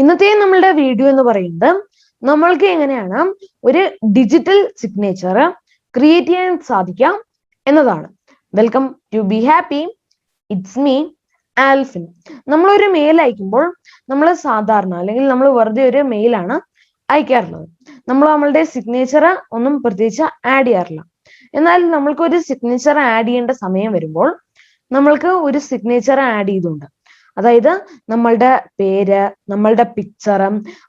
ഇന്നത്തെ നമ്മളുടെ വീഡിയോ എന്ന് പറയുന്നത് നമ്മൾക്ക് എങ്ങനെയാണ് ഒരു ഡിജിറ്റൽ സിഗ്നേച്ചർ ക്രിയേറ്റ് ചെയ്യാൻ സാധിക്കാം എന്നതാണ്. Welcome to be happy, it's me Alphin. നമ്മളൊരു മെയിൽ അയക്കുമ്പോൾ നമ്മൾ സാധാരണ അല്ലെങ്കിൽ നമ്മൾ വെറുതെ ഒരു മെയിലാണ് അയക്കാറുള്ളത്. നമ്മൾ നമ്മളുടെ സിഗ്നേച്ചർ ഒന്നും പ്രത്യേകിച്ച് ആഡ് ചെയ്യാറില്ല. എന്നാൽ നമ്മൾക്ക് ഒരു സിഗ്നേച്ചർ ആഡ് ചെയ്യേണ്ട സമയം വരുമ്പോൾ നമ്മൾക്ക് ഒരു സിഗ്നേച്ചർ ആഡ് ചെയ്തുകൊണ്ട്, അതായത് നമ്മളുടെ പേര്, നമ്മളുടെ പിക്ചർ,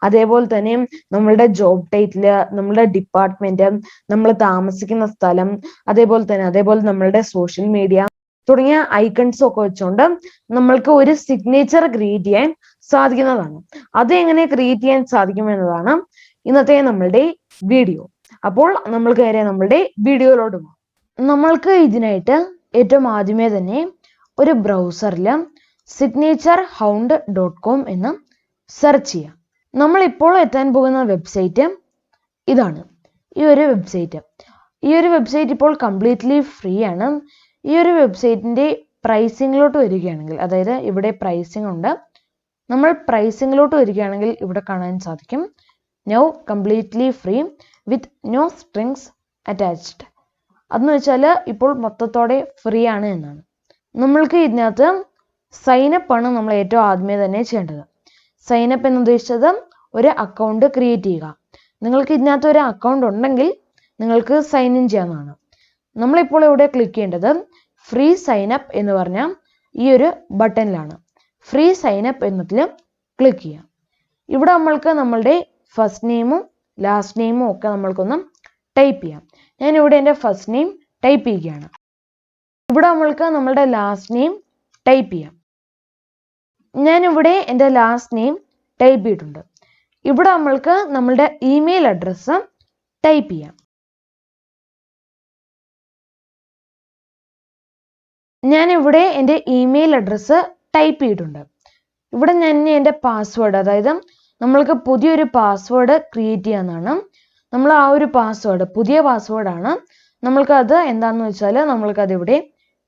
അതേപോലെ തന്നെ നമ്മളുടെ ജോബ് ടൈറ്റില്, നമ്മളുടെ ഡിപ്പാർട്ട്മെന്റ്, നമ്മൾ താമസിക്കുന്ന സ്ഥലം, അതേപോലെ നമ്മളുടെ സോഷ്യൽ മീഡിയ തുടങ്ങിയ ഐക്കൺസും ഒക്കെ വെച്ചുകൊണ്ട് നമ്മൾക്ക് ഒരു സിഗ്നേച്ചർ ക്രിയേറ്റ് ചെയ്യാൻ സാധിക്കുന്നതാണ്. അത് എങ്ങനെ ക്രിയേറ്റ് ചെയ്യാൻ സാധിക്കും എന്നതാണ് ഇന്നത്തെ നമ്മളുടെ വീഡിയോ. അപ്പോൾ നമ്മൾക്ക് നേരെ നമ്മളുടെ വീഡിയോയിലോട്ട് പോകാം. നമ്മൾക്ക് ഇതിനായിട്ട് ഏറ്റവും ആദ്യമേ തന്നെ ഒരു ബ്രൗസറിൽ signature.hound.com എന്ന് സെർച്ച് ചെയ്യാം. നമ്മൾ ഇപ്പോൾ എത്താൻ പോകുന്ന വെബ്സൈറ്റ് ഇതാണ്. ഈ ഒരു വെബ്സൈറ്റ് ഇപ്പോൾ കംപ്ലീറ്റ്ലി ഫ്രീ ആണ്. ഈ ഒരു വെബ്സൈറ്റിന്റെ പ്രൈസിങ്ങിലോട്ട് വരികയാണെങ്കിൽ, അതായത് ഇവിടെ പ്രൈസിങ് ഉണ്ട്. നമ്മൾ പ്രൈസിങ്ങിലോട്ട് വരികയാണെങ്കിൽ ഇവിടെ കാണാൻ സാധിക്കും now completely free with no strings attached. അതെന്ന് വെച്ചാൽ ഇപ്പോൾ മൊത്തത്തോടെ ഫ്രീ ആണ് എന്നാണ്. നമ്മൾക്ക് ഇതിനകത്ത് സൈനപ്പ് ആണ് നമ്മൾ ഏറ്റവും ആദ്യമേ തന്നെ ചെയ്യേണ്ടത്. സൈനപ്പ് എന്ന് ഉദ്ദേശിച്ചത് ഒരു അക്കൗണ്ട് ക്രിയേറ്റ് ചെയ്യുക. നിങ്ങൾക്ക് ഇതിനകത്ത് ഒരു അക്കൗണ്ട് ഉണ്ടെങ്കിൽ നിങ്ങൾക്ക് സൈൻ ഇൻ ചെയ്യാവുന്നതാണ്. നമ്മളിപ്പോൾ ഇവിടെ ക്ലിക്ക് ചെയ്യേണ്ടത് ഫ്രീ സൈനപ്പ് എന്ന് പറഞ്ഞ ഈ ഒരു ബട്ടണിലാണ്. ഫ്രീ സൈനപ്പ് എന്നതിൽ ക്ലിക്ക് ചെയ്യാം. ഇവിടെ നമ്മൾക്ക് നമ്മളുടെ ഫസ്റ്റ് നെയിമും ലാസ്റ്റ് നെയിമും ഒക്കെ നമ്മൾക്കൊന്ന് ടൈപ്പ് ചെയ്യാം. ഞാൻ ഇവിടെ എൻ്റെ ഫസ്റ്റ് നെയിം ടൈപ്പ് ചെയ്യുകയാണ്. ഇവിടെ നമ്മൾക്ക് നമ്മളുടെ ലാസ്റ്റ് നെയിം ടൈപ്പ് ചെയ്യാം. ഞാനിവിടെ എൻ്റെ ലാസ്റ്റ് നെയിം ടൈപ്പ് ചെയ്തിട്ടുണ്ട്. ഇവിടെ നമ്മൾക്ക് നമ്മളുടെ ഇമെയിൽ അഡ്രസ്സ് ടൈപ്പ് ചെയ്യാം. ഞാനിവിടെ എൻ്റെ ഇമെയിൽ അഡ്രസ്സ് ടൈപ്പ് ചെയ്തിട്ടുണ്ട്. ഇവിടെ ഞാൻ എൻ്റെ പാസ്വേഡ്, അതായത് നമ്മൾക്ക് പുതിയൊരു പാസ്വേഡ് ക്രിയേറ്റ് ചെയ്യാവുന്നതാണ്. നമ്മൾ ആ ഒരു പാസ്വേഡ്, പുതിയ പാസ്വേഡാണ്, നമ്മൾക്കത് എന്താണെന്ന് വെച്ചാൽ നമ്മൾക്കത് ഇവിടെ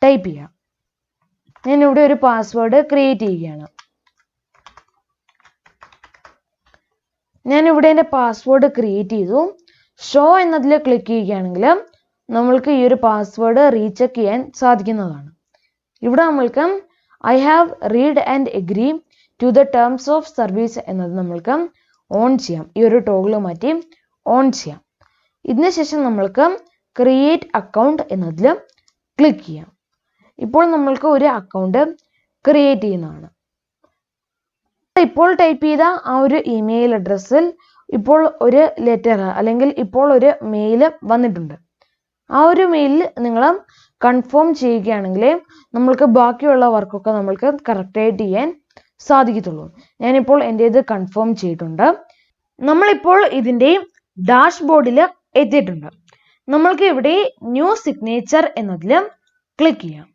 ടൈപ്പ് ചെയ്യാം. ഞാൻ ഇവിടെ ഒരു പാസ്വേഡ് ക്രിയേറ്റ് ചെയ്യുകയാണ്. ഞാൻ ഇവിടെ എൻ്റെ പാസ്വേഡ് ക്രിയേറ്റ് ചെയ്തു. ഷോ എന്നതിൽ ക്ലിക്ക് ചെയ്യുകയാണെങ്കിൽ നമ്മൾക്ക് ഈ ഒരു പാസ്വേഡ് റീചെക്ക് ചെയ്യാൻ സാധിക്കുന്നതാണ്. ഇവിടെ നമ്മൾക്ക് I have read and agree to the terms of service എന്നത് നമ്മൾക്ക് ഓൺ ചെയ്യാം. ഈ ഒരു ടോഗിൾ മാറ്റി ഓൺ ചെയ്യാം. ഇതിനുശേഷം നമ്മൾക്ക് ക്രിയേറ്റ് അക്കൗണ്ട് എന്നതിൽ ക്ലിക്ക് ചെയ്യാം. ഇപ്പോൾ നമ്മൾക്ക് ഒരു അക്കൗണ്ട് ക്രിയേറ്റ് ചെയ്യുന്നതാണ്. ഇപ്പോൾ ടൈപ്പ് ചെയ്ത ആ ഒരു ഇമെയിൽ അഡ്രസ്സിൽ ഇപ്പോൾ ഒരു ലെറ്റർ അല്ലെങ്കിൽ ഇപ്പോൾ ഒരു മെയിൽ വന്നിട്ടുണ്ട്. ആ ഒരു മെയിലിൽ നിങ്ങൾ കൺഫേം ചെയ്യുകയാണെങ്കിൽ നമ്മൾക്ക് ബാക്കിയുള്ള വർക്കൊക്കെ നമ്മൾക്ക് കറക്റ്റായിട്ട് ചെയ്യാൻ സാധിക്കത്തുള്ളൂ. ഞാനിപ്പോൾ എൻ്റേത് കൺഫേം ചെയ്തിട്ടുണ്ട്. നമ്മളിപ്പോൾ ഇതിൻ്റെ ഡാഷ്ബോർഡിൽ എത്തിയിട്ടുണ്ട്. നമ്മൾക്ക് ഇവിടെ ന്യൂ സിഗ്നേച്ചർ എന്നതിൽ ക്ലിക്ക് ചെയ്യാം.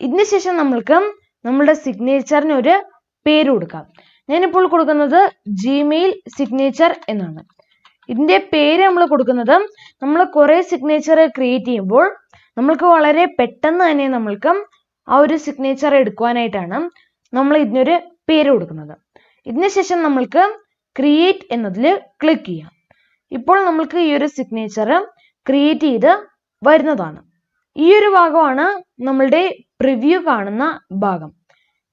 ഇതിനുശേഷം നമ്മൾക്ക് നമ്മളുടെ സിഗ്നേച്ചറിന് ഒരു പേര് കൊടുക്കാം. ഞാനിപ്പോൾ കൊടുക്കുന്നത് ജിമെയിൽ സിഗ്നേച്ചർ എന്നാണ്. ഇതിൻ്റെ പേര് നമ്മൾ കൊടുക്കുന്നത്, നമ്മൾ കുറേ സിഗ്നേച്ചർ ക്രിയേറ്റ് ചെയ്യുമ്പോൾ നമ്മൾക്ക് വളരെ പെട്ടെന്ന് തന്നെ നമ്മൾക്ക് ആ ഒരു സിഗ്നേച്ചർ എടുക്കുവാനായിട്ടാണ് നമ്മൾ ഇതിനൊരു പേര് കൊടുക്കുന്നത്. ഇതിനുശേഷം നമ്മൾക്ക് ക്രിയേറ്റ് എന്നതിൽ ക്ലിക്ക് ചെയ്യാം. ഇപ്പോൾ നമ്മൾക്ക് ഈ ഒരു സിഗ്നേച്ചർ ക്രിയേറ്റ് ചെയ്ത് വരുന്നതാണ്. ഈ ഒരു ഭാഗമാണ് നമ്മളുടെ പ്രിവ്യൂ കാണുന്ന ഭാഗം.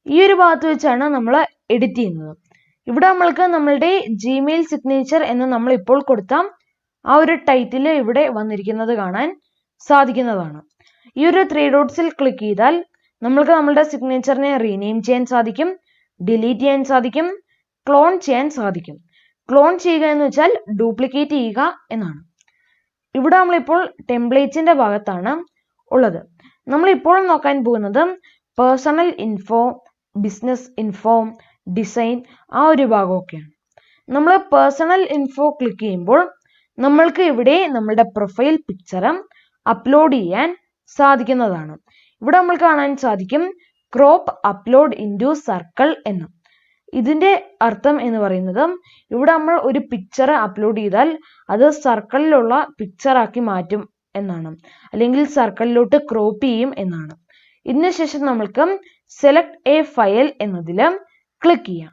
ഈ ഒരു ഭാഗത്ത് വെച്ചാണ് നമ്മൾ എഡിറ്റ് ചെയ്യുന്നത്. ഇവിടെ നമ്മൾക്ക് നമ്മളുടെ ജിമെയിൽ സിഗ്നേച്ചർ എന്ന് നമ്മൾ ഇപ്പോൾ കൊടുത്ത ആ ഒരു ടൈറ്റിൽ ഇവിടെ വന്നിരിക്കുന്നത് കാണാൻ സാധിക്കുന്നതാണ്. ഈ ഒരു 3 ഡോട്ട്സിൽ ക്ലിക്ക് ചെയ്താൽ നമ്മൾക്ക് നമ്മളുടെ സിഗ്നേച്ചറിനെ റീനെയിം ചെയ്യാൻ സാധിക്കും, ഡിലീറ്റ് ചെയ്യാൻ സാധിക്കും, ക്ലോൺ ചെയ്യാൻ സാധിക്കും. ക്ലോൺ ചെയ്യുക എന്ന് വെച്ചാൽ ഡ്യൂപ്ലിക്കേറ്റ് ചെയ്യുക എന്നാണ്. ഇവിടെ നമ്മളിപ്പോൾ ടെംപ്ലേറ്റ്സിന്റെ ഭാഗത്താണ് ഉള്ളത്. നമ്മളിപ്പോൾ നോക്കാൻ പോകുന്നത് personal info, business info, design, ആ ഒരു ഭാഗമൊക്കെയാണ്. നമ്മൾ പേഴ്സണൽ ഇൻഫോ ക്ലിക്ക് ചെയ്യുമ്പോൾ നമ്മൾക്ക് ഇവിടെ നമ്മളുടെ പ്രൊഫൈൽ പിക്ചർ അപ്ലോഡ് ചെയ്യാൻ സാധിക്കുന്നതാണ്. ഇവിടെ നമ്മൾ കാണാൻ സാധിക്കും ക്രോപ്പ് അപ്ലോഡ് ഇൻടു സർക്കിൾ എന്ന്. ഇതിന്റെ അർത്ഥം എന്ന് പറയുന്നത് ഇവിടെ നമ്മൾ ഒരു പിക്ചർ അപ്ലോഡ് ചെയ്താൽ അത് സർക്കിളിലുള്ള പിക്ചർ ആക്കി മാറ്റും എന്നാണ്, അല്ലെങ്കിൽ സർക്കിളിലോട്ട് ക്രോപ്പ് ചെയ്യും എന്നാണ്. ഇതിനുശേഷം നമ്മൾക്ക് സെലക്ട് എ ഫയൽ എന്നതിൽ ക്ലിക്ക് ചെയ്യാം.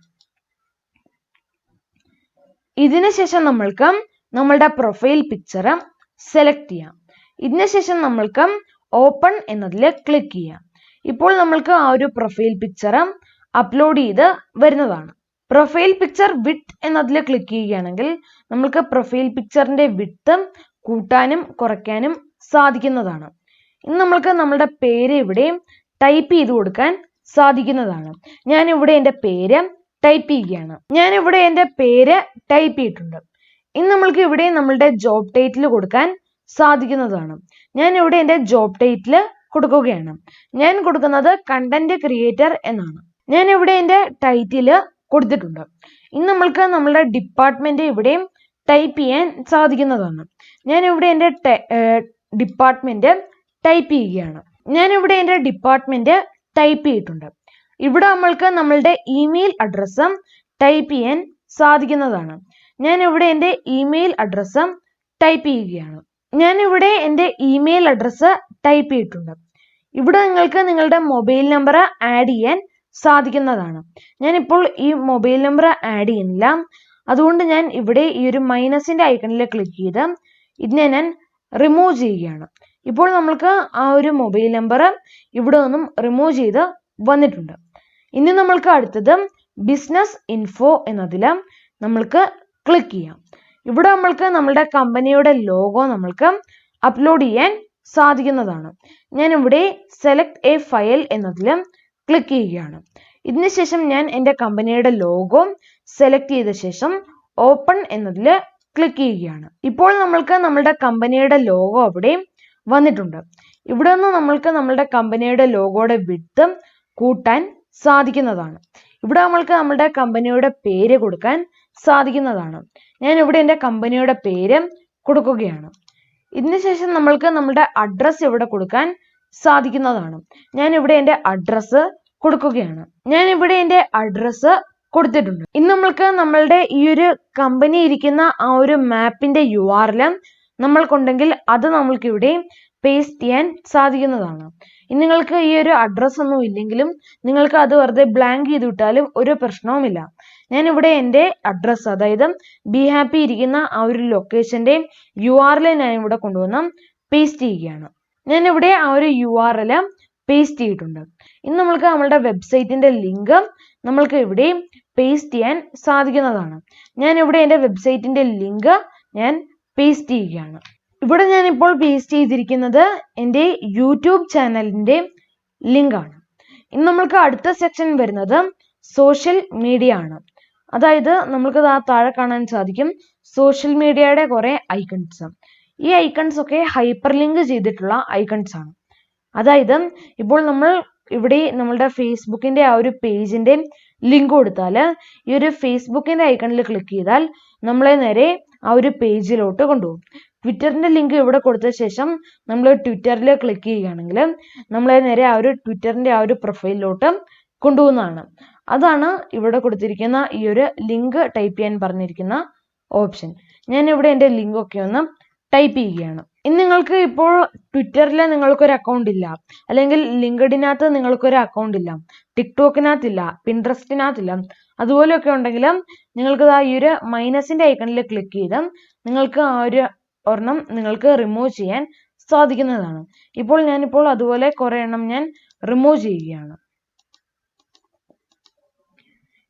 ഇതിനുശേഷം നമ്മൾക്ക് നമ്മളുടെ പ്രൊഫൈൽ പിക്ചർ സെലക്ട് ചെയ്യാം. ഇതിനുശേഷം നമ്മൾക്ക് ഓപ്പൺ എന്നതിൽ ക്ലിക്ക് ചെയ്യാം. ഇപ്പോൾ നമ്മൾക്ക് ആ ഒരു പ്രൊഫൈൽ പിക്ചർ അപ്ലോഡ് ചെയ്ത് വരുന്നതാണ്. പ്രൊഫൈൽ പിക്ചർ വിഡ്ത്ത് എന്നതിൽ ക്ലിക്ക് ചെയ്യുകയാണെങ്കിൽ നമുക്ക് പ്രൊഫൈൽ പിക്ചറിന്റെ വിഡ്ത്ത് കൂട്ടാനും കുറയ്ക്കാനും സാധിക്കുന്നതാണ്. ഇനി നമ്മൾക്ക് നമ്മുടെ പേര് ഇവിടെ ടൈപ്പ് ചെയ്ത് കൊടുക്കാൻ സാധിക്കുന്നതാണ്. ഞാൻ ഇവിടെ എൻ്റെ പേര് ടൈപ്പ് ചെയ്യുകയാണ്. ഞാൻ ഇവിടെ എൻ്റെ പേര് ടൈപ്പ് ചെയ്തിട്ടുണ്ട്. ഇനി നമ്മൾക്ക് ഇവിടെ നമ്മളുടെ ജോബ് ടൈറ്റിൽ കൊടുക്കാൻ സാധിക്കുന്നതാണ്. ഞാൻ ഇവിടെ എൻ്റെ ജോബ് ടൈറ്റിൽ കൊടുക്കുകയാണ്. ഞാൻ കൊടുക്കുന്നത് കണ്ടന്റ് ക്രിയേറ്റർ എന്നാണ്. ഞാൻ ഇവിടെ എൻ്റെ ടൈറ്റിൽ കൊടുത്തിട്ടുണ്ട്. ഇനി നമ്മൾക്ക് നമ്മളുടെ ഡിപ്പാർട്ട്മെന്റ് ഇവിടെ ടൈപ്പ് ചെയ്യാൻ സാധിക്കുന്നതാണ്. ഞാൻ ഇവിടെ എൻ്റെ ഡിപ്പാർട്ട്മെന്റ് ടൈപ്പ് ചെയ്യുകയാണ്. ഞാൻ ഇവിടെ എൻ്റെ ഡിപ്പാർട്ട്മെന്റ് ടൈപ്പ് ചെയ്തിട്ടുണ്ട്. ഇവിടെ നമ്മൾക്ക് നമ്മളുടെ ഇമെയിൽ അഡ്രസ്സ് ടൈപ്പ് ചെയ്യാൻ സാധിക്കുന്നതാണ്. ഞാൻ ഇവിടെ എൻ്റെ ഇമെയിൽ അഡ്രസ്സ് ടൈപ്പ് ചെയ്യുകയാണ്. ഞാൻ ഇവിടെ എൻ്റെ ഇമെയിൽ അഡ്രസ്സ് ടൈപ്പ് ചെയ്തിട്ടുണ്ട്. ഇവിടെ നിങ്ങൾക്ക് നിങ്ങളുടെ മൊബൈൽ നമ്പർ ആഡ് ചെയ്യാൻ സാധിക്കുന്നതാണ്. ഞാനിപ്പോൾ ഈ മൊബൈൽ നമ്പർ ആഡ് ചെയ്യുന്നില്ല. അതുകൊണ്ട് ഞാൻ ഇവിടെ ഈ ഒരു മൈനസിന്റെ ഐക്കണിൽ ക്ലിക്ക് ചെയ്ത് ഇതിനെ ഞാൻ റിമൂവ് ചെയ്യുകയാണ്. ഇപ്പോൾ നമ്മൾക്ക് ആ ഒരു മൊബൈൽ നമ്പർ ഇവിടെ നിന്നും റിമൂവ് ചെയ്ത് വന്നിട്ടുണ്ട്. ഇനി നമ്മൾക്ക് അടുത്തത് ബിസിനസ് ഇൻഫോ എന്നതിൽ നമ്മൾക്ക് ക്ലിക്ക് ചെയ്യാം. ഇവിടെ നമ്മൾക്ക് നമ്മളുടെ കമ്പനിയുടെ ലോഗോ നമ്മൾക്ക് അപ്ലോഡ് ചെയ്യാൻ സാധിക്കുന്നതാണ്. ഞാൻ ഇവിടെ സെലക്ട് എ ഫയൽ എന്നതിൽ ക്ലിക്ക് ചെയ്യുകയാണ്. ഇതിനുശേഷം ഞാൻ എൻ്റെ കമ്പനിയുടെ ലോഗോ സെലക്ട് ചെയ്ത ശേഷം ഓപ്പൺ എന്നതിൽ ക്ലിക്ക് ചെയ്യുകയാണ്. ഇപ്പോൾ നമ്മൾക്ക് നമ്മളുടെ കമ്പനിയുടെ ലോഗോ അവിടെ വന്നിട്ടുണ്ട്. ഇവിടെ നിന്ന് നമ്മൾക്ക് നമ്മളുടെ കമ്പനിയുടെ ലോഗോയുടെ വിഡ്ത്ത് കൂട്ടാൻ സാധിക്കുന്നതാണ്. ഇവിടെ നമ്മൾക്ക് നമ്മളുടെ കമ്പനിയുടെ പേര് കൊടുക്കാൻ സാധിക്കുന്നതാണ്. ഞാൻ ഇവിടെ എൻ്റെ കമ്പനിയുടെ പേര് കൊടുക്കുകയാണ്. ഇതിനുശേഷം നമ്മൾക്ക് നമ്മുടെ അഡ്രസ്സ് ഇവിടെ കൊടുക്കാൻ സാധിക്കുന്നതാണ്. ഞാൻ ഇവിടെ എൻ്റെ അഡ്രസ്സ് കൊടുക്കുകയാണ്. ഞാൻ ഇവിടെ എൻ്റെ അഡ്രസ്സ് കൊടുത്തിട്ടുണ്ട്. ഇനി നമ്മൾക്ക് നമ്മളുടെ ഈ ഒരു കമ്പനി ഇരിക്കുന്ന ആ ഒരു മാപ്പിന്റെ URL നമ്മൾക്കുണ്ടെങ്കിൽ അത് നമ്മൾക്ക് ഇവിടെ പേസ്റ്റ് ചെയ്യാൻ സാധിക്കുന്നതാണ്. ഇനി നിങ്ങൾക്ക് ഈ ഒരു അഡ്രസ്സ് ഒന്നും ഇല്ലെങ്കിലും നിങ്ങൾക്ക് അത് വെറുതെ ബ്ലാങ്ക് ചെയ്ത് വിട്ടാലും ഒരു പ്രശ്നവുമില്ല. ഞാൻ ഇവിടെ എൻ്റെ അഡ്രസ്സ്, അതായത് ബി ഹാപ്പി ഇരിക്കുന്ന ആ ഒരു ലൊക്കേഷന്റെ URL ഞാൻ ഇവിടെ കൊണ്ടുവന്ന് പേസ്റ്റ് ചെയ്യുകയാണ്. ഞാൻ ഇവിടെ ആ ഒരു URL പേസ്റ്റ് ചെയ്തിട്ടുണ്ട്. ഇനി നമ്മൾക്ക് നമ്മളുടെ വെബ്സൈറ്റിന്റെ ലിങ്ക് നമ്മൾക്ക് ഇവിടെ പേസ്റ്റ് ചെയ്യാൻ സാധിക്കുന്നതാണ്. ഞാൻ ഇവിടെ എൻ്റെ വെബ്സൈറ്റിന്റെ ലിങ്ക് ഞാൻ പേസ്റ്റ് ചെയ്യുകയാണ്. ഇവിടെ ഞാൻ ഇപ്പോൾ പേസ്റ്റ് ചെയ്തിരിക്കുന്നത് എൻ്റെ യൂട്യൂബ് ചാനലിന്റെ ലിങ്കാണ്. ഇനി നമ്മൾക്ക് അടുത്ത സെക്ഷൻ വരുന്നത് സോഷ്യൽ മീഡിയ ആണ്. അതായത് നമ്മൾക്ക് താഴെ കാണാൻ സാധിക്കും സോഷ്യൽ മീഡിയയുടെ കുറെ ഐക്കൺസ്. ഈ ഐക്കൺസ് ഒക്കെ ഹൈപ്പർ ലിങ്ക് ചെയ്തിട്ടുള്ള ഐക്കൺസ് ആണ്. അതായത് ഇപ്പോൾ നമ്മൾ ഇവിടെ നമ്മളുടെ ഫേസ്ബുക്കിന്റെ ആ ഒരു പേജിന്റെ ലിങ്ക് കൊടുത്താൽ ഈ ഒരു ഫേസ്ബുക്കിന്റെ ഐക്കണിൽ ക്ലിക്ക് ചെയ്താൽ നമ്മളെ നേരെ ആ ഒരു പേജിലോട്ട് കൊണ്ടുപോകും. ട്വിറ്ററിന്റെ ലിങ്ക് ഇവിടെ കൊടുത്ത ശേഷം നമ്മൾ ട്വിറ്ററിൽ ക്ലിക്ക് ചെയ്യുകയാണെങ്കിൽ നമ്മളെ നേരെ ആ ഒരു ട്വിറ്ററിന്റെ ആ ഒരു പ്രൊഫൈലിലോട്ട് കൊണ്ടുപോകുന്നതാണ്. അതാണ് ഇവിടെ കൊടുത്തിരിക്കുന്ന ഈ ഒരു ലിങ്ക് ടൈപ്പ് ചെയ്യാൻ പറഞ്ഞിരിക്കുന്ന ഓപ്ഷൻ. ഞാൻ ഇവിടെ എൻ്റെ ലിങ്ക് ഒക്കെ ഒന്ന് ടൈപ്പ് ചെയ്യുകയാണ്. ഇനി നിങ്ങൾക്ക് ഇപ്പോൾ ട്വിറ്ററിൽ നിങ്ങൾക്കൊരു അക്കൗണ്ട് ഇല്ല, അല്ലെങ്കിൽ ലിങ്ക്ഡിനകത്ത് നിങ്ങൾക്കൊരു അക്കൗണ്ട് ഇല്ല, ടിക്ടോക്കിനകത്തില്ല, പിൻട്രസ്റ്റിനകത്തില്ല, അതുപോലെയൊക്കെ ഉണ്ടെങ്കിൽ നിങ്ങൾക്ക് ഈ ഒരു മൈനസിന്റെ ഐക്കണിൽ ക്ലിക്ക് ചെയ്ത് നിങ്ങൾക്ക് ആ ഒരു ഒരെണ്ണം നിങ്ങൾക്ക് റിമൂവ് ചെയ്യാൻ സാധിക്കുന്നതാണ്. ഇപ്പോൾ ഞാനിപ്പോൾ അതുപോലെ കുറെ എണ്ണം ഞാൻ റിമൂവ് ചെയ്യുകയാണ്.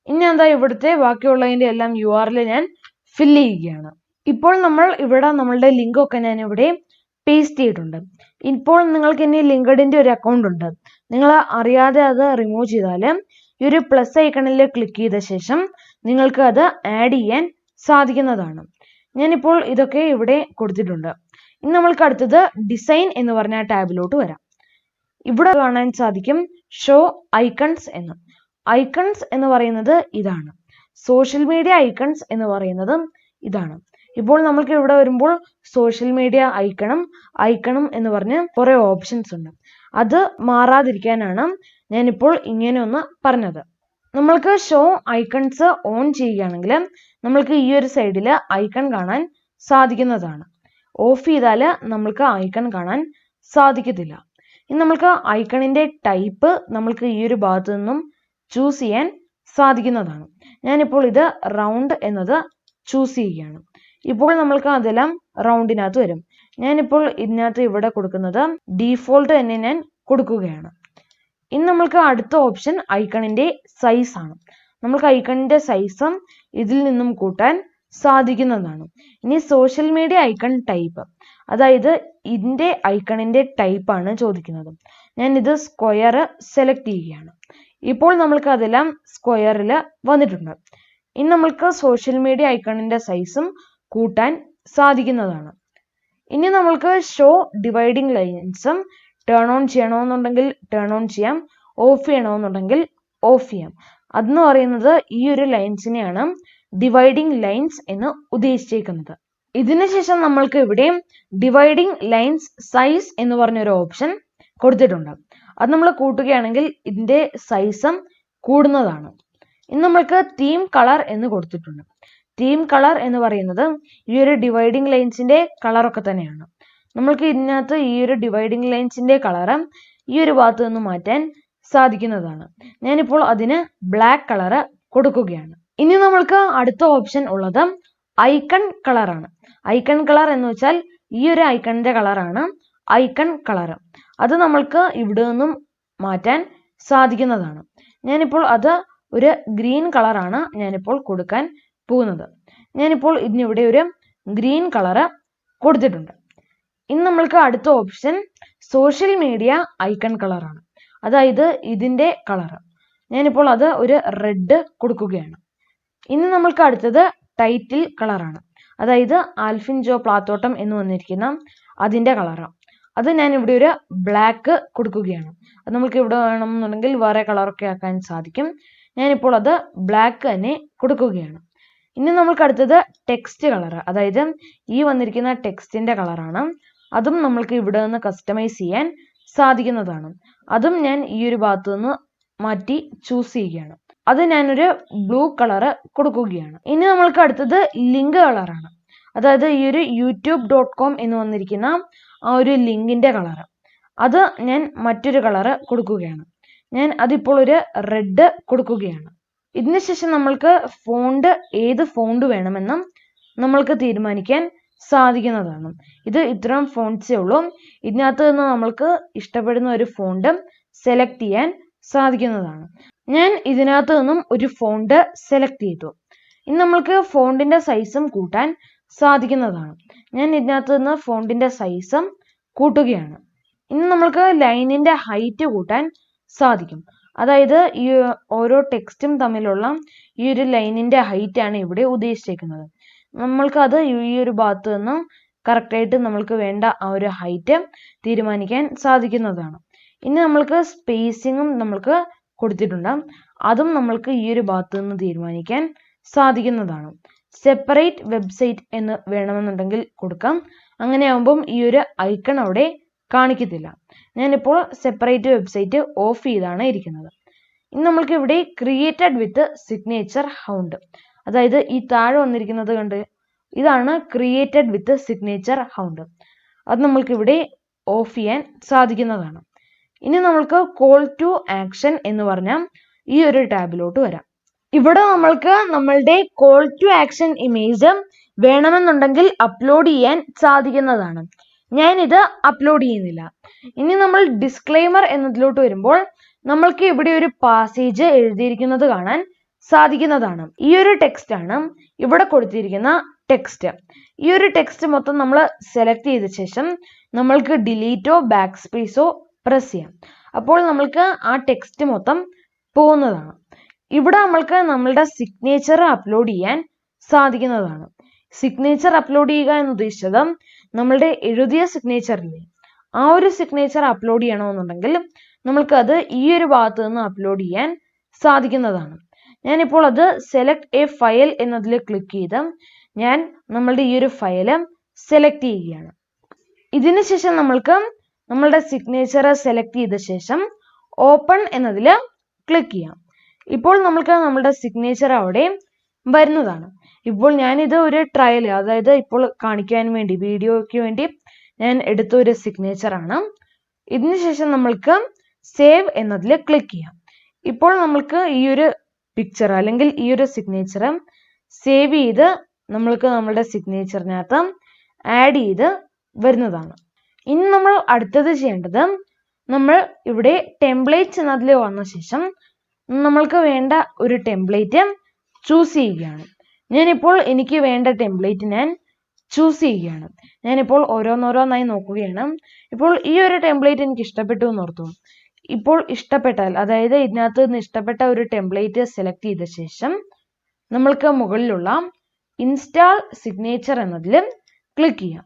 ഇനി എന്താ ഇവിടുത്തെ ബാക്കിയുള്ളതിന്റെ എല്ലാം URL ഞാൻ ഫില്ല് ചെയ്യുകയാണ്. ഇപ്പോൾ നമ്മൾ ഇവിടെ നമ്മളുടെ ലിങ്ക് ഒക്കെ ഞാൻ ഇവിടെ പേസ്റ്റ് ചെയ്തിട്ടുണ്ട്. ഇപ്പോൾ നിങ്ങൾക്ക് ഇനി ലിങ്ക്ഡിന്റെ ഒരു അക്കൗണ്ട് ഉണ്ട്, നിങ്ങൾ അറിയാതെ അത് റിമൂവ് ചെയ്താൽ ഈ ഒരു പ്ലസ് ഐക്കണിൽ ക്ലിക്ക് ചെയ്ത ശേഷം നിങ്ങൾക്ക് അത് ആഡ് ചെയ്യാൻ സാധിക്കുന്നതാണ്. ഞാനിപ്പോൾ ഇതൊക്കെ ഇവിടെ കൊടുത്തിട്ടുണ്ട്. ഇനി നമ്മൾക്ക് അടുത്തത് ഡിസൈൻ എന്ന് പറഞ്ഞ ടാബിലോട്ട് വരാം. ഇവിടെ കാണാൻ സാധിക്കും ഷോ ഐക്കൺസ് എന്ന്. ഐക്കൺസ് എന്ന് പറയുന്നത് ഇതാണ്. സോഷ്യൽ മീഡിയ ഐക്കൺസ് എന്ന് പറയുന്നത് ഇതാണ്. ഇപ്പോൾ നമ്മൾക്ക് ഇവിടെ വരുമ്പോൾ സോഷ്യൽ മീഡിയ ഐക്കണും എന്ന് പറഞ്ഞ് കുറെ ഓപ്ഷൻസ് ഉണ്ട്. അത് മാറാതിരിക്കാനാണ് ഞാനിപ്പോൾ ഇങ്ങനെ ഒന്ന് പറഞ്ഞത്. നമ്മൾക്ക് ഷോ ഐക്കൺസ് ഓൺ ചെയ്യുകയാണെങ്കിൽ നമ്മൾക്ക് ഈ ഒരു സൈഡിൽ ഐക്കൺ കാണാൻ സാധിക്കുന്നതാണ്. ഓഫ് ചെയ്താൽ നമ്മൾക്ക് ഐക്കൺ കാണാൻ സാധിക്കത്തില്ല. ഇനി നമ്മൾക്ക് ഐക്കണിന്റെ ടൈപ്പ് നമ്മൾക്ക് ഈ ഒരു ഭാഗത്തു നിന്നും ചൂസ് ചെയ്യാൻ സാധിക്കുന്നതാണ്. ഞാനിപ്പോൾ ഇത് റൗണ്ട് എന്നത് ചൂസ് ചെയ്യുകയാണ്. ഇപ്പോൾ നമ്മൾക്ക് അതെല്ലാം റൗണ്ടിനകത്ത് വരും. ഞാനിപ്പോൾ ഇതിനകത്ത് ഇവിടെ കൊടുക്കുന്നത് ഡീഫോൾട്ട് തന്നെ ഞാൻ കൊടുക്കുകയാണ്. ഇനി നമ്മൾക്ക് അടുത്ത ഓപ്ഷൻ ഐക്കണിന്റെ സൈസ് ആണ്. നമുക്ക് ഐക്കണിന്റെ സൈസും ഇതിൽ നിന്നും കൂട്ടാൻ സാധിക്കുന്നതാണ്. ഇനി സോഷ്യൽ മീഡിയ ഐക്കൺ ടൈപ്പ്, അതായത് ഇതിന്റെ ഐക്കണിന്റെ ടൈപ്പ് ആണ് ചോദിക്കുന്നത്. ഞാൻ ഇത് സ്ക്വയർ സെലക്ട് ചെയ്യുകയാണ്. ഇപ്പോൾ നമ്മൾക്ക് അതെല്ലാം സ്ക്വയറിൽ വന്നിട്ടുണ്ട്. ഇനി നമ്മൾക്ക് സോഷ്യൽ മീഡിയ ഐക്കണിന്റെ സൈസും കൂട്ടാൻ സാധിക്കുന്നതാണ്. ഇനി നമ്മൾക്ക് ഷോ ഡിവൈഡിങ് ലൈൻസും ടേൺ ഓൺ ചെയ്യണമെന്നുണ്ടെങ്കിൽ ടേൺ ഓൺ ചെയ്യാം, ഓഫ് ചെയ്യണമെന്നുണ്ടെങ്കിൽ ഓഫ് ചെയ്യാം. അതെന്ന് പറയുന്നത് ഈ ഒരു ലൈൻസിനെയാണ് ഡിവൈഡിങ് ലൈൻസ് എന്ന് ഉദ്ദേശിച്ചേക്കുന്നത്. ഇതിനുശേഷം നമ്മൾക്ക് ഇവിടെ ഡിവൈഡിങ് ലൈൻസ് സൈസ് എന്ന് പറഞ്ഞൊരു ഓപ്ഷൻ കൊടുത്തിട്ടുണ്ട്. അത് നമ്മൾ കൂട്ടുകയാണെങ്കിൽ ഇതിന്റെ സൈസും കൂടുന്നതാണ്. ഇനി നമ്മൾക്ക് തീം കളർ എന്ന് കൊടുത്തിട്ടുണ്ട്. തീം കളർ എന്ന് പറയുന്നത് ഈ ഒരു ഡിവൈഡിങ് ലൈൻസിന്റെ കളറൊക്കെ തന്നെയാണ്. നമ്മൾക്ക് ഇതിനകത്ത് ഈ ഒരു ഡിവൈഡിങ് ലൈൻസിന്റെ കളറ് ഈ ഒരു ഭാഗത്ത് നിന്ന് മാറ്റാൻ സാധിക്കുന്നതാണ്. ഞാനിപ്പോൾ അതിന് ബ്ലാക്ക് കളറ് കൊടുക്കുകയാണ്. ഇനി നമ്മൾക്ക് അടുത്ത ഓപ്ഷൻ ഉള്ളത് ഐക്കൺ കളറാണ്. ഐക്കൺ കളർ എന്ന് വെച്ചാൽ ഈ ഒരു ഐക്കണിന്റെ കളറാണ് ഐക്കൺ കളർ. അത് നമ്മൾക്ക് ഇവിടെ നിന്നും മാറ്റാൻ സാധിക്കുന്നതാണ്. ഞാനിപ്പോൾ അത് ഒരു ഗ്രീൻ കളറാണ് ഞാനിപ്പോൾ കൊടുക്കാൻ പോകുന്നത്. ഞാനിപ്പോൾ ഇതിനിവിടെ ഒരു ഗ്രീൻ കളറ് കൊടുത്തിട്ടുണ്ട്. ഇനി നമ്മൾക്ക് അടുത്ത ഓപ്ഷൻ സോഷ്യൽ മീഡിയ ഐക്കൺ കളറാണ്, അതായത് ഇതിന്റെ കളർ. ഞാനിപ്പോൾ അത് ഒരു റെഡ് കൊടുക്കുകയാണ്. ഇനി നമ്മൾക്ക് അടുത്തത് ടൈറ്റിൽ കളറാണ്, അതായത് ആൽഫിൻ ജോ പ്ലാത്തോട്ടം എന്ന് വന്നിരിക്കുന്ന അതിന്റെ കളറാണ്. അത് ഞാൻ ഇവിടെ ഒരു ബ്ലാക്ക് കൊടുക്കുകയാണ്. അത് നമുക്ക് ഇവിടെ വേണമെന്നുണ്ടെങ്കിൽ വേറെ കളറൊക്കെ ആക്കാൻ സാധിക്കും. ഞാനിപ്പോൾ അത് ബ്ലാക്ക് തന്നെ കൊടുക്കുകയാണ്. ഇനി നമ്മൾക്ക് അടുത്തത് ടെക്സ്റ്റ് കളർ, അതായത് ഈ വന്നിരിക്കുന്ന ടെക്സ്റ്റിന്റെ കളറാണ്. അതും നമ്മൾക്ക് ഇവിടെ നിന്ന് കസ്റ്റമൈസ് ചെയ്യാൻ സാധിക്കുന്നതാണ്. അതും ഞാൻ ഈ ഒരു ഭാഗത്ത് നിന്ന് മാറ്റി ചൂസ് ചെയ്യുകയാണ്. അത് ഞാനൊരു ബ്ലൂ കളറ് കൊടുക്കുകയാണ്. ഇനി നമ്മൾക്ക് അടുത്തത് ലിങ്ക് കളറാണ്, അതായത് ഈ ഒരു youtube.com എന്ന് വന്നിരിക്കുന്ന ആ ഒരു ലിങ്കിന്റെ കളറ്. അത് ഞാൻ മറ്റൊരു കളറ് കൊടുക്കുകയാണ്. ഞാൻ അതിപ്പോൾ ഒരു റെഡ് കൊടുക്കുകയാണ്. ഇതിനുശേഷം നമ്മൾക്ക് ഫോണ്ട് ഏത് ഫോണ്ട് വേണമെന്നും നമ്മൾക്ക് തീരുമാനിക്കാൻ സാധിക്കുന്നതാണ്. ഇത് ഇത്രയും ഫോണ്ട്സേ ഉള്ളൂ. ഇതിനകത്ത് നിന്ന് നമ്മൾക്ക് ഇഷ്ടപ്പെടുന്ന ഒരു ഫോണ്ട് സെലക്ട് ചെയ്യാൻ സാധിക്കുന്നതാണ്. ഞാൻ ഇതിനകത്ത് നിന്നും ഒരു ഫോണ്ട് സെലക്ട് ചെയ്തു. ഇനി നമ്മൾക്ക് ഫോണ്ടിന്റെ സൈസും കൂട്ടാൻ സാധിക്കുന്നതാണ്. ഞാൻ ഇതിനകത്ത് നിന്ന് ഫോണ്ടിന്റെ സൈസും കൂട്ടുകയാണ്. ഇനി നമ്മൾക്ക് ലൈനിന്റെ ഹൈറ്റ് കൂട്ടാൻ സാധിക്കും. അതായത് ഈ ഓരോ ടെക്സ്റ്റും തമ്മിലുള്ള ഈ ഒരു ലൈനിന്റെ ഹൈറ്റ് ആണ് ഇവിടെ ഉദ്ദേശിച്ചേക്കുന്നത്. നമ്മൾക്ക് അത് ഈ ഒരു ഭാഗത്ത് നിന്ന് കറക്റ്റായിട്ട് നമ്മൾക്ക് വേണ്ട ആ ഒരു ഹൈറ്റ് തീരുമാനിക്കാൻ സാധിക്കുന്നതാണ്. ഇനി നമ്മൾക്ക് സ്പേസിങ്ങും നമ്മൾക്ക് കൊടുത്തിട്ടുണ്ട്. അതും നമ്മൾക്ക് ഈ ഒരു ഭാഗത്ത് നിന്ന് തീരുമാനിക്കാൻ സാധിക്കുന്നതാണ്. സെപ്പറേറ്റ് വെബ്സൈറ്റ് എന്ന് വേണമെന്നുണ്ടെങ്കിൽ കൊടുക്കാം. അങ്ങനെ ആകുമ്പം ഈ ഒരു ഐക്കൺ അവിടെ കാണിക്കത്തില്ല. ഞാനിപ്പോൾ സെപ്പറേറ്റ് വെബ്സൈറ്റ് ഓഫ് ചെയ്താണ് ഇരിക്കുന്നത്. ഇനി നമ്മൾക്ക് ഇവിടെ ക്രിയേറ്റഡ് വിത്ത് സിഗ്നേച്ചർ ഹൗണ്ട്, അതായത് ഈ താഴെ വന്നിരിക്കുന്നത് കണ്ട് ഇതാണ് ക്രിയേറ്റഡ് വിത്ത് സിഗ്നേച്ചർ ഹൗണ്ട്. അത് നമ്മൾക്ക് ഇവിടെ ഓഫ് ചെയ്യാൻ സാധിക്കുന്നതാണ്. ഇനി നമ്മൾക്ക് കോൾ ടു ആക്ഷൻ എന്ന് പറഞ്ഞ ഈ ഒരു ടാബിലോട്ട് വരാം. ഇവിടെ നമ്മൾക്ക് നമ്മളുടെ കോൾ ടു ആക്ഷൻ ഇമേജ് വേണമെന്നുണ്ടെങ്കിൽ അപ്ലോഡ് ചെയ്യാൻ സാധിക്കുന്നതാണ്. ഞാനിത് അപ്ലോഡ് ചെയ്യുന്നില്ല. ഇനി നമ്മൾ ഡിസ്ക്ലെയിമർ എന്നതിലോട്ട് വരുമ്പോൾ നമ്മൾക്ക് ഇവിടെ ഒരു പാസേജ് എഴുതിയിരിക്കുന്നത് കാണാൻ സാധിക്കുന്നതാണ്. ഈ ഒരു ടെക്സ്റ്റ് ആണ് ഇവിടെ കൊടുത്തിരിക്കുന്ന ടെക്സ്റ്റ്. ഈ ഒരു ടെക്സ്റ്റ് മൊത്തം നമ്മൾ സെലക്ട് ചെയ്ത ശേഷം നമ്മൾക്ക് ഡിലീറ്റോ ബാക്ക് സ്പേസോ പ്രസ് ചെയ്യാം. അപ്പോൾ നമ്മൾക്ക് ആ ടെക്സ്റ്റ് മൊത്തം പോകുന്നതാണ്. ഇവിടെ നമ്മൾക്ക് നമ്മളുടെ സിഗ്നേച്ചർ അപ്ലോഡ് ചെയ്യാൻ സാധിക്കുന്നതാണ്. സിഗ്നേച്ചർ അപ്ലോഡ് ചെയ്യുക എന്ന് ഉദ്ദേശിച്ചത് നമ്മളുടെ എഴുതിയ സിഗ്നേച്ചറില്ലേ ആ ഒരു സിഗ്നേച്ചർ അപ്ലോഡ് ചെയ്യണമെന്നുണ്ടെങ്കിൽ നമ്മൾക്ക് അത് ഈ ഒരു ഭാഗത്ത് നിന്ന് അപ്ലോഡ് ചെയ്യാൻ സാധിക്കുന്നതാണ്. ഞാനിപ്പോൾ അത് സെലക്ട് എ ഫയൽ എന്നതിൽ ക്ലിക്ക് ചെയ്ത് ഞാൻ നമ്മളുടെ ഈ ഒരു ഫയല് സെലക്ട് ചെയ്യുകയാണ്. ഇതിനുശേഷം നമ്മൾക്ക് നമ്മളുടെ സിഗ്നേച്ചർ സെലക്ട് ചെയ്ത ശേഷം ഓപ്പൺ എന്നതിൽ ക്ലിക്ക് ചെയ്യാം. ഇപ്പോൾ നമ്മൾക്ക് നമ്മളുടെ സിഗ്നേച്ചർ അവിടെ വരുന്നതാണ്. ഇപ്പോൾ ഞാനിത് ഒരു ട്രയൽ, അതായത് ഇപ്പോൾ കാണിക്കാൻ വേണ്ടി വീഡിയോയ്ക്ക് വേണ്ടി ഞാൻ എടുത്ത ഒരു സിഗ്നേച്ചർ ആണ്. ഇതിനുശേഷം നമ്മൾക്ക് സേവ് എന്നതിൽ ക്ലിക്ക് ചെയ്യാം. ഇപ്പോൾ നമ്മൾക്ക് ഈ ഒരു പിക്ചർ അല്ലെങ്കിൽ ഈ ഒരു സിഗ്നേച്ചർ സേവ് ചെയ്ത് നമ്മൾക്ക് നമ്മളുടെ സിഗ്നേച്ചറിനകത്ത് ആഡ് ചെയ്ത് വരുന്നതാണ്. ഇനി നമ്മൾ അടുത്തത് ചെയ്യേണ്ടത്, നമ്മൾ ഇവിടെ ടെംപ്ലേറ്റ്സ് എന്നതിൽ വന്ന ശേഷം നമ്മൾക്ക് വേണ്ട ഒരു ടെംപ്ലേറ്റ് ചൂസ് ചെയ്യുകയാണ്. ഞാനിപ്പോൾ എനിക്ക് വേണ്ട ടെംപ്ലേറ്റ് ഞാൻ ചൂസ് ചെയ്യുകയാണ്. ഞാനിപ്പോൾ ഓരോന്നോരോന്നായി നോക്കുകയാണ്. ഇപ്പോൾ ഈ ഒരു ടെംപ്ലേറ്റ് എനിക്ക് ഇഷ്ടപ്പെട്ടു എന്ന് ഓർത്തു. ഇപ്പോൾ ഇഷ്ടപ്പെട്ടാൽ, അതായത് ഇതിനകത്ത് നിന്ന് ഇഷ്ടപ്പെട്ട ഒരു ടെംപ്ലേറ്റ് സെലക്ട് ചെയ്ത ശേഷം നമ്മൾക്ക് മുകളിലുള്ള ഇൻസ്റ്റാൾ സിഗ്നേച്ചർ എന്നതിൽ ക്ലിക്ക് ചെയ്യാം.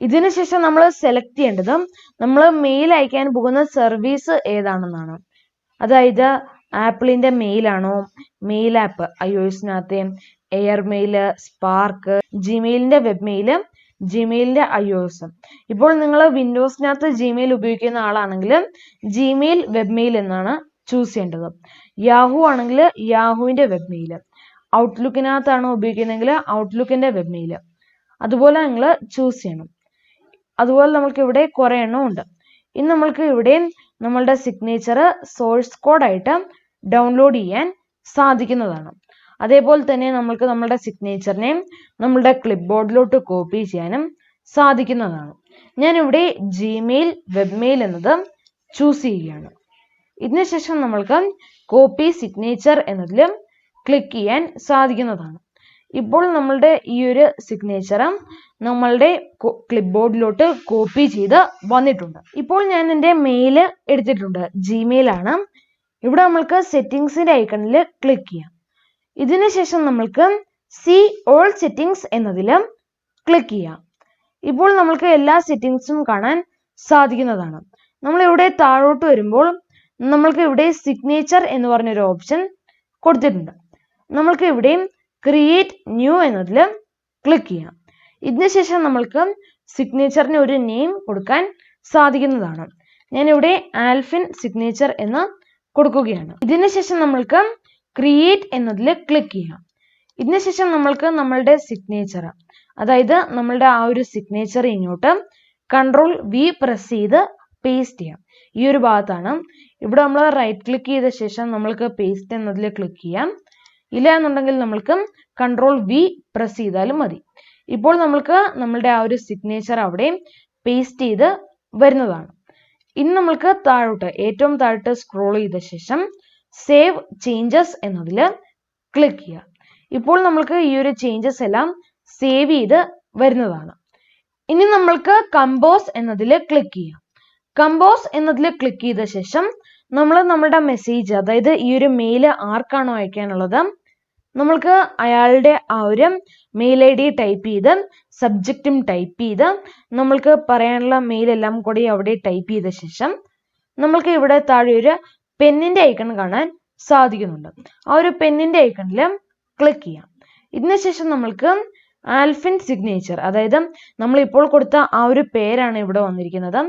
ഇതിനുശേഷം നമ്മൾ സെലക്ട് ചെയ്യേണ്ടത് നമ്മൾ മെയിൽ അയക്കാൻ പോകുന്ന സർവീസ് ഏതാണെന്നാണ്. അതായത് ആപ്പിളിന്റെ മെയിലാണോ, മെയിൽ ആപ്പ് iOSനകത്തെ, എയർ മെയില്, സ്പാർക്ക്, ജിമെയിലിന്റെ വെബ് മെയില്, ജിമെയിലിന്റെ iOS. ഇപ്പോൾ നിങ്ങൾ വിൻഡോസിനകത്ത് ജിമെയിൽ ഉപയോഗിക്കുന്ന ആളാണെങ്കിൽ ജിമെയിൽ വെബ് മെയിൽ എന്നാണ് ചൂസ് ചെയ്യേണ്ടത്. യാഹു ആണെങ്കിൽ യാഹുവിന്റെ വെബ് മെയില്, ഔട്ട്ലുക്കിനകത്താണോ ഉപയോഗിക്കുന്നതെങ്കിൽ ഔട്ട്ലുക്കിന്റെ വെബ് മെയില്, അതുപോലെ നിങ്ങൾ ചൂസ് ചെയ്യണം. അതുപോലെ നമ്മൾക്ക് ഇവിടെ കുറെ എണ്ണം ഉണ്ട്. ഇനി നമ്മൾക്ക് ഇവിടെ നമ്മളുടെ സിഗ്നേച്ചർ സോഴ്സ് കോഡായിട്ട് ഡൗൺലോഡ് ചെയ്യാൻ സാധിക്കുന്നതാണ്. അതേപോലെ തന്നെ നമ്മൾക്ക് നമ്മളുടെ സിഗ്നേച്ചറിനെ നമ്മളുടെ ക്ലിപ്പ് ബോർഡിലോട്ട് കോപ്പി ചെയ്യാനും സാധിക്കുന്നതാണ്. ഞാൻ ഇവിടെ ജിമെയിൽ വെബ് മെയിൽ എന്നത് ചൂസ് ചെയ്യുകയാണ്. ഇതിനുശേഷം നമ്മൾക്ക് കോപ്പി സിഗ്നേച്ചർ എന്നതിൽ ക്ലിക്ക് ചെയ്യാൻ സാധിക്കുന്നതാണ്. ഇപ്പോൾ നമ്മളുടെ ഈ ഒരു സിഗ്നേച്ചർ നമ്മളുടെ ക്ലിപ്പ് ബോർഡിലോട്ട് കോപ്പി ചെയ്ത് വന്നിട്ടുണ്ട്. ഇപ്പോൾ ഞാൻ എൻ്റെ മെയിൽ എടുത്തിട്ടുണ്ട്, ജിമെയിൽ ആണ്. ഇവിടെ നമ്മൾക്ക് സെറ്റിംഗ്സിന്റെ ഐക്കണിൽ ക്ലിക്ക് ചെയ്യാം. ഇതിനുശേഷം നമ്മൾക്ക് സീ ഓൾ സെറ്റിംഗ്സ് എന്നതിൽ ക്ലിക്ക് ചെയ്യാം. ഇപ്പോൾ നമ്മൾക്ക് എല്ലാ സെറ്റിംഗ്സും കാണാൻ സാധിക്കുന്നതാണ്. നമ്മൾ ഇവിടെ താഴോട്ട് വരുമ്പോൾ നമ്മൾക്ക് ഇവിടെ സിഗ്നേച്ചർ എന്ന് പറഞ്ഞൊരു ഓപ്ഷൻ കൊടുത്തിട്ടുണ്ട്. നമ്മൾക്ക് ഇവിടെ ക്രിയേറ്റ് ന്യൂ എന്നതിൽ ക്ലിക്ക് ചെയ്യാം. ഇതിനുശേഷം നമ്മൾക്ക് സിഗ്നേച്ചറിന് ഒരു നെയിം കൊടുക്കാൻ സാധിക്കുന്നതാണ്. ഞാനിവിടെ ആൽഫിൻ സിഗ്നേച്ചർ എന്ന് കൊടുക്കുകയാണ്. ഇതിനുശേഷം നമ്മൾക്ക് ക്രിയേറ്റ് എന്നതിൽ ക്ലിക്ക് ചെയ്യാം. ഇതിനുശേഷം നമ്മൾക്ക് നമ്മളുടെ സിഗ്നേച്ചർ, അതായത് നമ്മളുടെ ആ ഒരു സിഗ്നേച്ചർ ഇങ്ങോട്ട് Ctrl+V പ്രസ് ചെയ്ത് പേസ്റ്റ് ചെയ്യാം. ഈ ഒരു ഭാഗത്താണ്. ഇവിടെ നമ്മൾ റൈറ്റ് ക്ലിക്ക് ചെയ്ത ശേഷം നമ്മൾക്ക് പേസ്റ്റ് എന്നതിൽ ക്ലിക്ക് ചെയ്യാം. ഇല്ല എന്നുണ്ടെങ്കിൽ നമ്മൾക്ക് Ctrl+V പ്രസ് ചെയ്താലും മതി. ഇപ്പോൾ നമ്മൾക്ക് നമ്മളുടെ ആ ഒരു സിഗ്നേച്ചർ അവിടെ പേസ്റ്റ് ചെയ്ത് വരുന്നതാണ്. ഇനി നമ്മൾക്ക് താഴോട്ട്, ഏറ്റവും താഴോട്ട് സ്ക്രോൾ ചെയ്ത ശേഷം സേവ് ചേഞ്ചസ് എന്നതിൽ ക്ലിക്ക് ചെയ്യുക. ഇപ്പോൾ നമ്മൾക്ക് ഈ ഒരു ചേഞ്ചസ് എല്ലാം സേവ് ചെയ്ത് വരുന്നതാണ്. ഇനി നമ്മൾക്ക് കമ്പോസ് എന്നതിൽ ക്ലിക്ക് ചെയ്യാം. കമ്പോസ് എന്നതിൽ ക്ലിക്ക് ചെയ്ത ശേഷം നമ്മൾ നമ്മുടെ മെസ്സേജ്, അതായത് ഈ ഒരു മെയിൽ ആർക്കാണോ അയക്കാനുള്ളത്, നമ്മൾക്ക് അയാളുടെ ആ ഒരു മെയിൽ ID ടൈപ്പ് ചെയ്ത് സബ്ജക്റ്റും ടൈപ്പ് ചെയ്ത് നമ്മൾക്ക് പറയാനുള്ള മെയിൽ എല്ലാം കൂടി അവിടെ ടൈപ്പ് ചെയ്ത ശേഷം നമ്മൾക്ക് ഇവിടെ താഴെ ഒരു പെന്നിന്റെ ഐക്കൺ കാണാൻ സാധിക്കുന്നുണ്ട്. ആ ഒരു പെന്നിന്റെ ഐക്കണിൽ ക്ലിക്ക് ചെയ്യാം. ഇതിനുശേഷം നമ്മൾക്ക് ആൽഫിൻ സിഗ്നേച്ചർ, അതായത് നമ്മൾ ഇപ്പോൾ കൊടുത്ത ആ ഒരു പേരാണ് ഇവിടെ വന്നിരിക്കുന്നത്,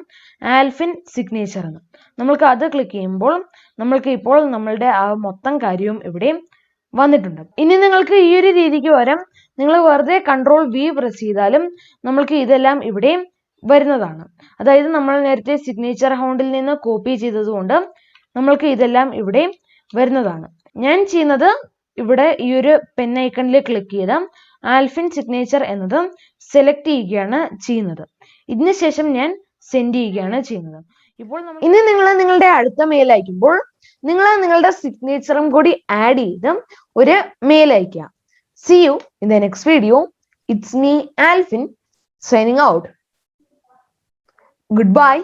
ആൽഫിൻ സിഗ്നേച്ചർ എന്ന്. നമ്മൾക്ക് അത് ക്ലിക്ക് ചെയ്യുമ്പോൾ നമ്മൾക്ക് ഇപ്പോൾ നമ്മളുടെ ആ മൊത്തം കാര്യവും ഇവിടെ വന്നിട്ടുണ്ട്. ഇനി നിങ്ങൾക്ക് ഈ ഒരു രീതിക്ക് വരാം. നിങ്ങൾ വെറുതെ Ctrl+V പ്രസ് ചെയ്താലും നമ്മൾക്ക് ഇതെല്ലാം ഇവിടെ വരുന്നതാണ്. അതായത് നമ്മൾ നേരത്തെ സിഗ്നേച്ചർ ഹൗണ്ടിൽ നിന്ന് കോപ്പി ചെയ്തതുകൊണ്ട് നമ്മൾക്ക് ഇതെല്ലാം ഇവിടെ വരുന്നതാണ്. ഞാൻ ചെയ്യുന്നത് ഇവിടെ ഈ ഒരു പെൻ ഐക്കണിൽ ക്ലിക്ക് ചെയ്ത് ആൽഫിൻ സിഗ്നേച്ചർ എന്നത് സെലക്ട് ചെയ്യുകയാണ് ചെയ്യുന്നത്. ഇതിനുശേഷം ഞാൻ സെൻഡ് ചെയ്യുകയാണ് ചെയ്യുന്നത്. ഇപ്പോൾ ഇനി നിങ്ങൾ നിങ്ങളുടെ അടുത്ത മെയിൽ അയക്കുമ്പോൾ നിങ്ങൾ നിങ്ങളുടെ സിഗ്നേച്ചറും കൂടി ആഡ് ചെയ്ത് ഒരു മെയിൽ അയക്കുക. See you in the next video. It's me, Alphin, signing out. Goodbye.